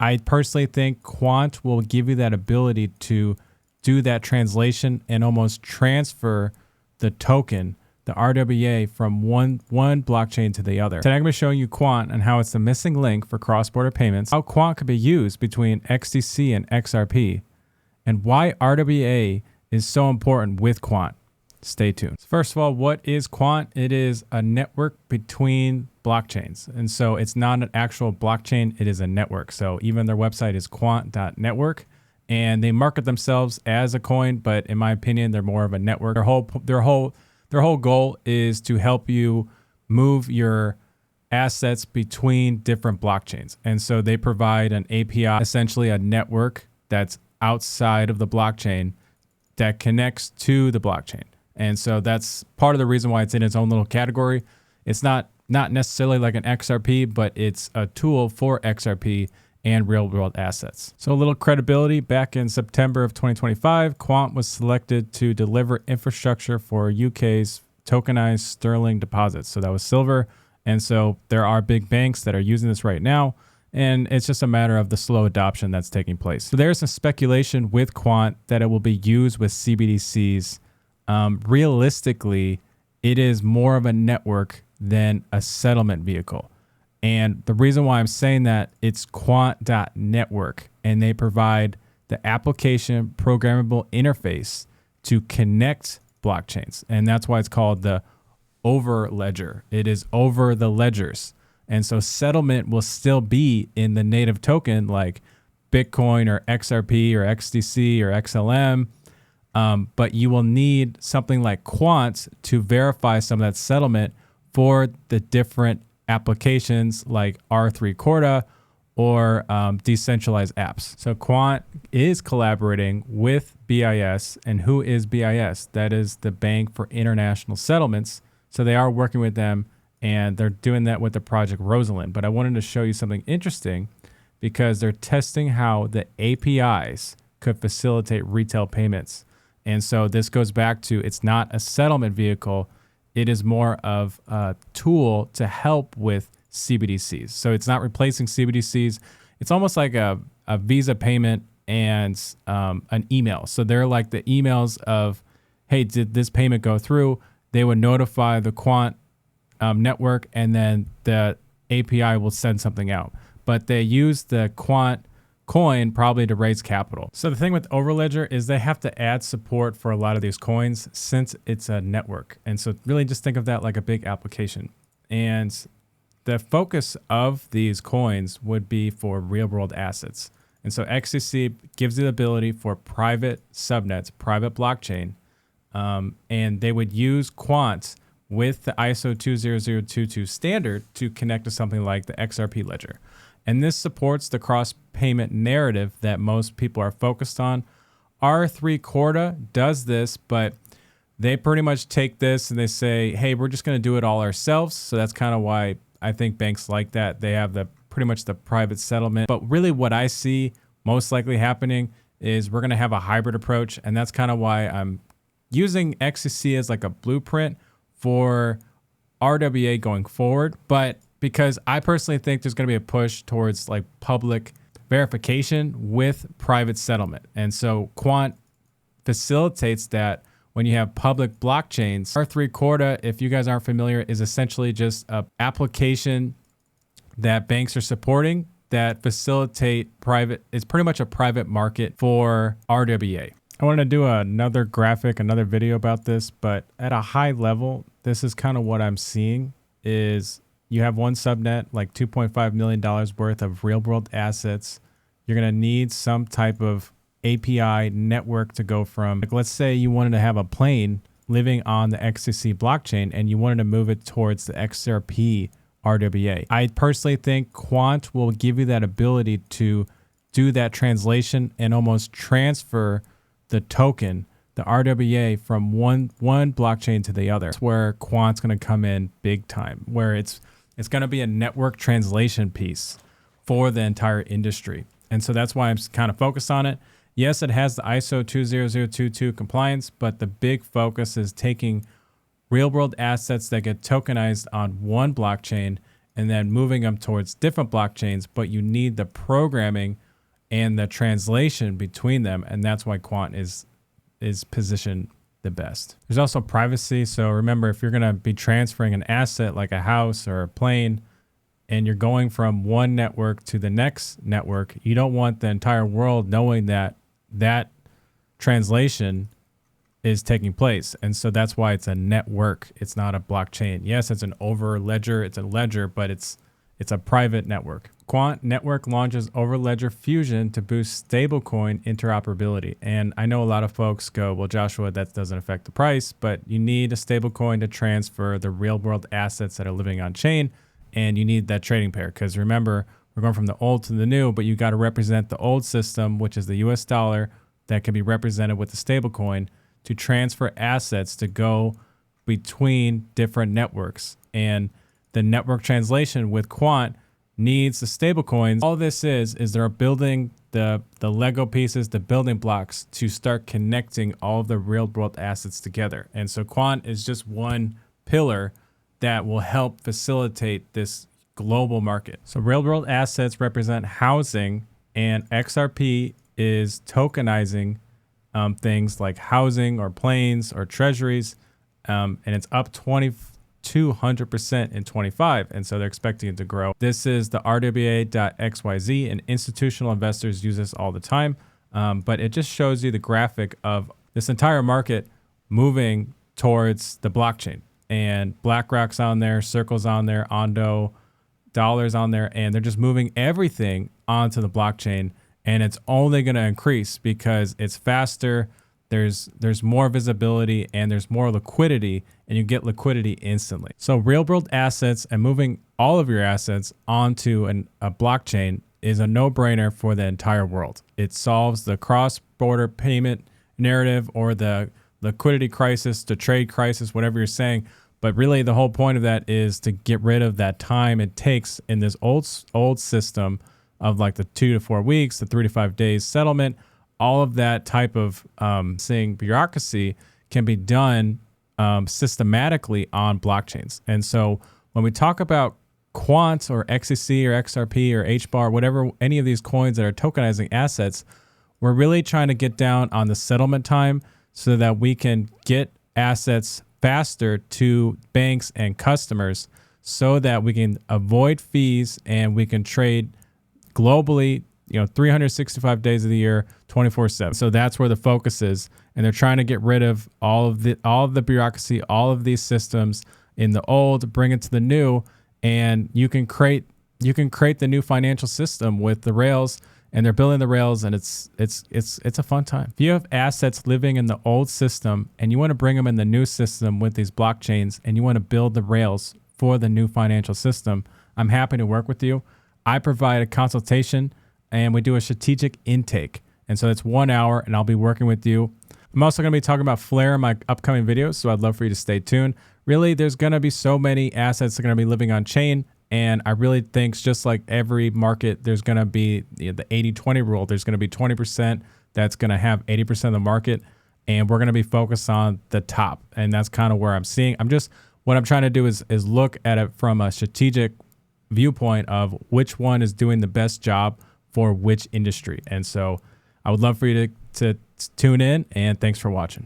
I personally think Quant will give you that ability to do that translation and almost transfer the token, the RWA, from one blockchain to the other. Today I'm going to be showing you Quant and how it's the missing link for cross-border payments, how Quant could be used between XDC and XRP, and why RWA is so important with Quant. Stay tuned. First of all, what is Quant? It is a network between blockchains. And so it's not an actual blockchain, it is a network. So even their website is quant.NETWORK, and they market themselves as a coin, but in my opinion, they're more of a network. Their whole goal is to help you move your assets between different blockchains. And so they provide an API, essentially a network that's outside of the blockchain that connects to the blockchain. And so that's part of the reason why it's in its own little category. It's not necessarily like an XRP, but it's a tool for XRP and real world assets. So a little credibility. Back in September of 2025, Quant was selected to deliver infrastructure for UK's tokenized sterling deposits. So that was silver. And so there are big banks that are using this right now. And it's just a matter of the slow adoption that's taking place. So there's some speculation with Quant that it will be used with CBDCs. Realistically, it is more of a network than a settlement vehicle. And the reason why I'm saying that, it's quant.NETWORK, and they provide the application programmable interface to connect blockchains. And that's why it's called the Overledger. It is over the ledgers. And so settlement will still be in the native token like Bitcoin or XRP or XDC or XLM. But you will need something like Quant to verify some of that settlement for the different applications like R3 Corda or decentralized apps. So Quant is collaborating with BIS. And who is BIS? That is the Bank for International Settlements. So they are working with them, and they're doing that with the Project Rosalind. But I wanted to show you something interesting because they're testing how the APIs could facilitate retail payments. And so this goes back to, it's not a settlement vehicle. It is more of a tool to help with CBDCs. So it's not replacing CBDCs. It's almost like a Visa payment and an email. So they're like the emails of, hey, did this payment go through? They would notify the Quant network, and then the API will send something out. But they use the Quant coin probably to raise capital. So the thing with Overledger is they have to add support for a lot of these coins since it's a network. And so really just think of that like a big application. And the focus of these coins would be for real world assets. And so XDC gives the ability for private subnets, private blockchain, and they would use Quant with the ISO 20022 standard to connect to something like the XRP ledger. And this supports the cross-payment narrative that most people are focused on. R3 Corda does this, but they pretty much take this and they say, hey, we're just going to do it all ourselves. So that's kind of why I think banks like that. They have pretty much the private settlement. But really what I see most likely happening is we're going to have a hybrid approach. And that's kind of why I'm using XDC as like a blueprint for RWA going forward. But because I personally think there's going to be a push towards like public verification with private settlement. And so Quant facilitates that when you have public blockchains. R3 Corda, if you guys aren't familiar, is essentially just an application that banks are supporting that facilitate private. It's pretty much a private market for RWA. I wanted to do another graphic, another video about this, but at a high level, this is kind of what I'm seeing is you have one subnet, like $2.5 million worth of real world assets. You're going to need some type of API network to go from, like, let's say you wanted to have a plane living on the XDC blockchain and you wanted to move it towards the XRP RWA. I personally think Quant will give you that ability to do that translation and almost transfer the token, the RWA, from one blockchain to the other. That's where Quant's going to come in big time, where it's going to be a network translation piece for the entire industry. And so that's why I'm kind of focused on it. Yes, it has the ISO 20022 compliance, but the big focus is taking real world assets that get tokenized on one blockchain and then moving them towards different blockchains, but you need the programming and the translation between them. And that's why Quant is positioned the best. There's also privacy. So remember, if you're going to be transferring an asset like a house or a plane, and you're going from one network to the next network, you don't want the entire world knowing that that translation is taking place. And so that's why it's a network. It's not a blockchain. Yes, it's an overledger. It's a ledger, but it's a private network. Quant Network launches Overledger Fusion to boost stablecoin interoperability. And I know a lot of folks go, well, Joshua, that doesn't affect the price, but you need a stablecoin to transfer the real world assets that are living on chain. And you need that trading pair, because remember, we're going from the old to the new, but you got to represent the old system, which is the US dollar that can be represented with the stablecoin to transfer assets to go between different networks. And the network translation with Quant needs the stablecoins. All this is they're building the Lego pieces, the building blocks to start connecting all of the real world assets together. And so Quant is just one pillar that will help facilitate this global market. So real world assets represent housing, and XRP is tokenizing things like housing or planes or treasuries. And it's up 200% in 25. And so they're expecting it to grow. This is the RWA.XYZ, and institutional investors use this all the time. But it just shows you the graphic of this entire market moving towards the blockchain. And BlackRock's on there, Circle's on there, Ondo, Dollar's on there, and they're just moving everything onto the blockchain. And it's only going to increase because it's faster, there's more visibility, and there's more liquidity, and you get liquidity instantly. So real world assets and moving all of your assets onto a blockchain is a no-brainer for the entire world. It solves the cross-border payment narrative or the liquidity crisis, the trade crisis, whatever you're saying. But really the whole point of that is to get rid of that time it takes in this old system of like the 2 to 4 weeks, the 3 to 5 days settlement. All of that type of bureaucracy can be done systematically on blockchains. And so when we talk about Quant or XDC or XRP or HBAR, whatever, any of these coins that are tokenizing assets, we're really trying to get down on the settlement time so that we can get assets faster to banks and customers so that we can avoid fees and we can trade globally, 365 days of the year, 24/7. So that's where the focus is. And they're trying to get rid of all of the bureaucracy, all of these systems in the old, bring it to the new, and you can create the new financial system with the rails. And they're building the rails, and it's a fun time. If you have assets living in the old system and you want to bring them in the new system with these blockchains, and you want to build the rails for the new financial system, I'm happy to work with you. I provide a consultation, and we do a strategic intake. And so it's 1 hour, and I'll be working with you. I'm also going to be talking about Flare in my upcoming videos, so I'd love for you to stay tuned. Really, there's going to be so many assets that are going to be living on chain. And I really think, just like every market, there's going to be the 80-20 rule. There's going to be 20% that's going to have 80% of the market. And we're going to be focused on the top. And that's kind of where I'm seeing. What I'm trying to do is look at it from a strategic viewpoint of which one is doing the best job for which industry. And so I would love for you to tune in, and thanks for watching.